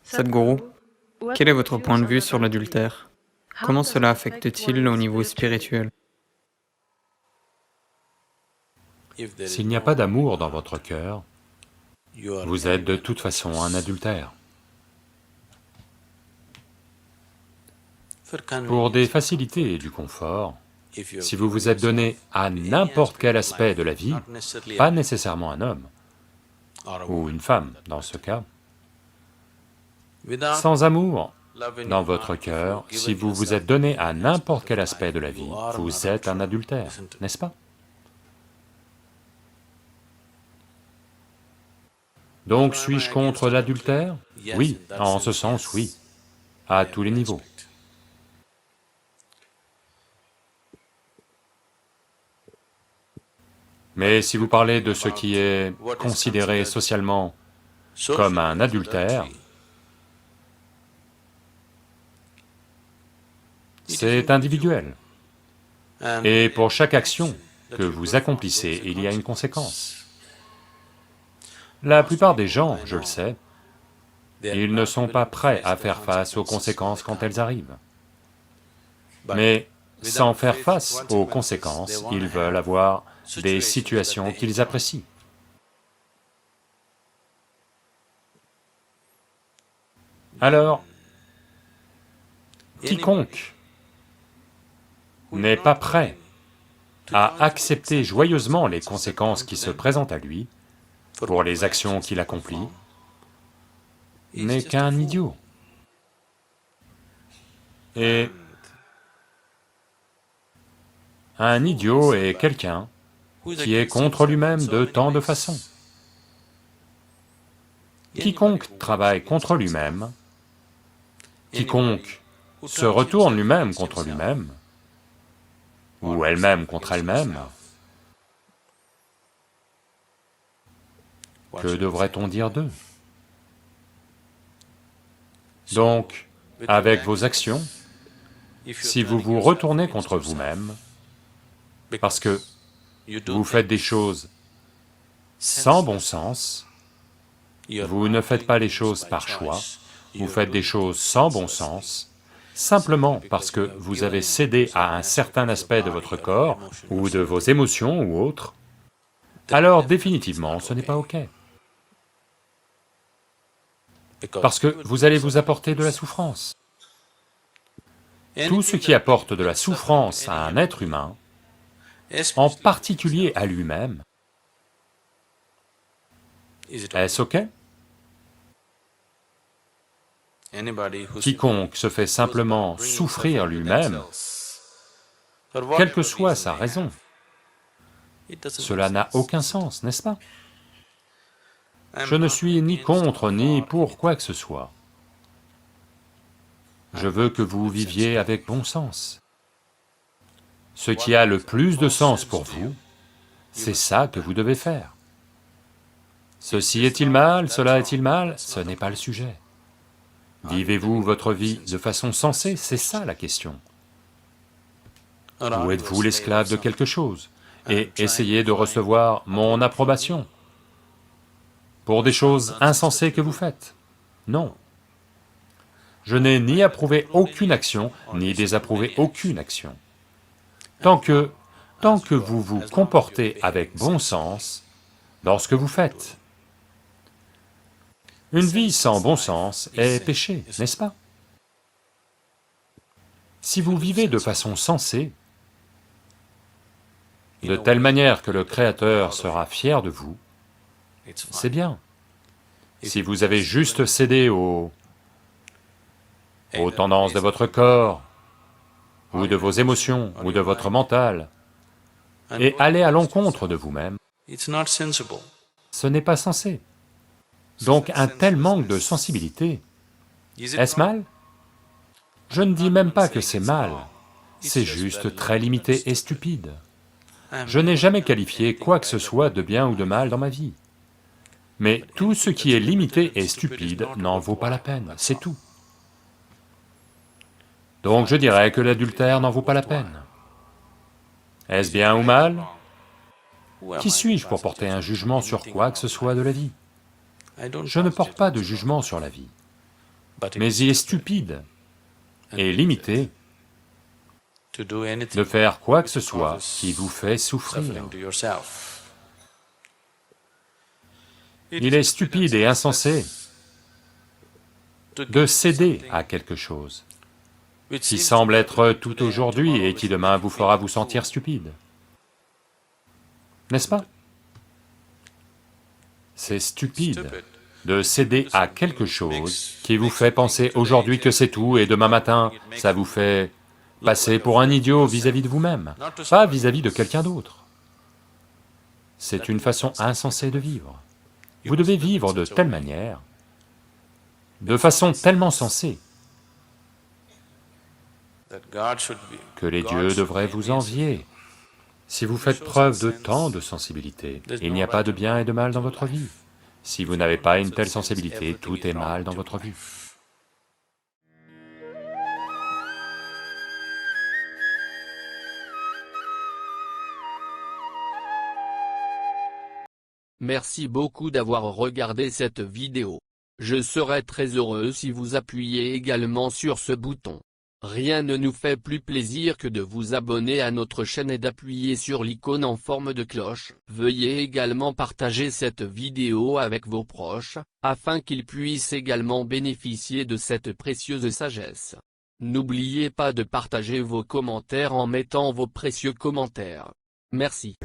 Sadhguru, quel est votre point de vue sur l'adultère? Comment cela affecte-t-il au niveau spirituel? S'il n'y a pas d'amour dans votre cœur, vous êtes de toute façon un adultère. Pour des facilités et du confort, si vous vous êtes donné à n'importe quel aspect de la vie, pas nécessairement un homme, ou une femme dans ce cas, sans amour dans votre cœur, si vous vous êtes donné à n'importe quel aspect de la vie, vous êtes un adultère, n'est-ce pas? Donc suis-je contre l'adultère? Oui, en ce sens, oui, à tous les niveaux. Mais si vous parlez de ce qui est considéré socialement comme un adultère, c'est individuel. Et pour chaque action que vous accomplissez, il y a une conséquence. La plupart des gens, je le sais, ils ne sont pas prêts à faire face aux conséquences quand elles arrivent. Mais sans faire face aux conséquences, ils veulent avoir des situations qu'ils apprécient. Alors, quiconque n'est pas prêt à accepter joyeusement les conséquences qui se présentent à lui pour les actions qu'il accomplit, n'est qu'un idiot. Et un idiot est quelqu'un qui est contre lui-même de tant de façons. Quiconque travaille contre lui-même, quiconque se retourne lui-même contre lui-même, ou elle-même contre elle-même, que devrait-on dire d'eux? Donc, avec vos actions, si vous vous retournez contre vous-même, parce que vous faites des choses sans bon sens, vous ne faites pas les choses par choix, vous faites des choses sans bon sens, simplement parce que vous avez cédé à un certain aspect de votre corps, ou de vos émotions ou autres, alors définitivement ce n'est pas OK. Parce que vous allez vous apporter de la souffrance. Tout ce qui apporte de la souffrance à un être humain, en particulier à lui-même, est-ce OK? Quiconque se fait simplement souffrir lui-même, quelle que soit sa raison, cela n'a aucun sens, n'est-ce pas? Je ne suis ni contre ni pour quoi que ce soit. Je veux que vous viviez avec bon sens. Ce qui a le plus de sens pour vous, c'est ça que vous devez faire. Ceci est-il mal, cela est-il mal? Ce n'est pas le sujet. Vivez-vous votre vie de façon sensée? C'est ça la question. Ou êtes-vous l'esclave de quelque chose et essayez de recevoir mon approbation pour des choses insensées que vous faites? Non. Je n'ai ni approuvé aucune action, ni désapprouvé aucune action. Tant que vous vous comportez avec bon sens dans ce que vous faites. Une vie sans bon sens est péché, n'est-ce pas? Si vous vivez de façon sensée, de telle manière que le Créateur sera fier de vous, c'est bien. Si vous avez juste cédé aux tendances de votre corps, ou de vos émotions, ou de votre mental, et allez à l'encontre de vous-même, ce n'est pas sensé. Donc un tel manque de sensibilité, est-ce mal? Je ne dis même pas que c'est mal, c'est juste très limité et stupide. Je n'ai jamais qualifié quoi que ce soit de bien ou de mal dans ma vie. Mais tout ce qui est limité et stupide n'en vaut pas la peine, c'est tout. Donc je dirais que l'adultère n'en vaut pas la peine. Est-ce bien ou mal? Qui suis-je pour porter un jugement sur quoi que ce soit de la vie? Je ne porte pas de jugement sur la vie. mais il est stupide et limité de faire quoi que ce soit qui vous fait souffrir. Il est stupide et insensé de céder à quelque chose qui semble être tout aujourd'hui et qui demain vous fera vous sentir stupide. N'est-ce pas? C'est stupide de céder à quelque chose qui vous fait penser aujourd'hui que c'est tout et demain matin, ça vous fait passer pour un idiot vis-à-vis de vous-même, pas vis-à-vis de quelqu'un d'autre. C'est une façon insensée de vivre. Vous devez vivre de telle manière, de façon tellement sensée, que les dieux devraient vous envier. Si vous faites preuve de tant de sensibilité, il n'y a pas de bien et de mal dans votre vie. Si vous n'avez pas une telle sensibilité, tout est mal dans votre vie. Merci beaucoup d'avoir regardé cette vidéo. Je serais très heureux si vous appuyez également sur ce bouton. Rien ne nous fait plus plaisir que de vous abonner à notre chaîne et d'appuyer sur l'icône en forme de cloche. Veuillez également partager cette vidéo avec vos proches, afin qu'ils puissent également bénéficier de cette précieuse sagesse. N'oubliez pas de partager vos commentaires en mettant vos précieux commentaires. Merci.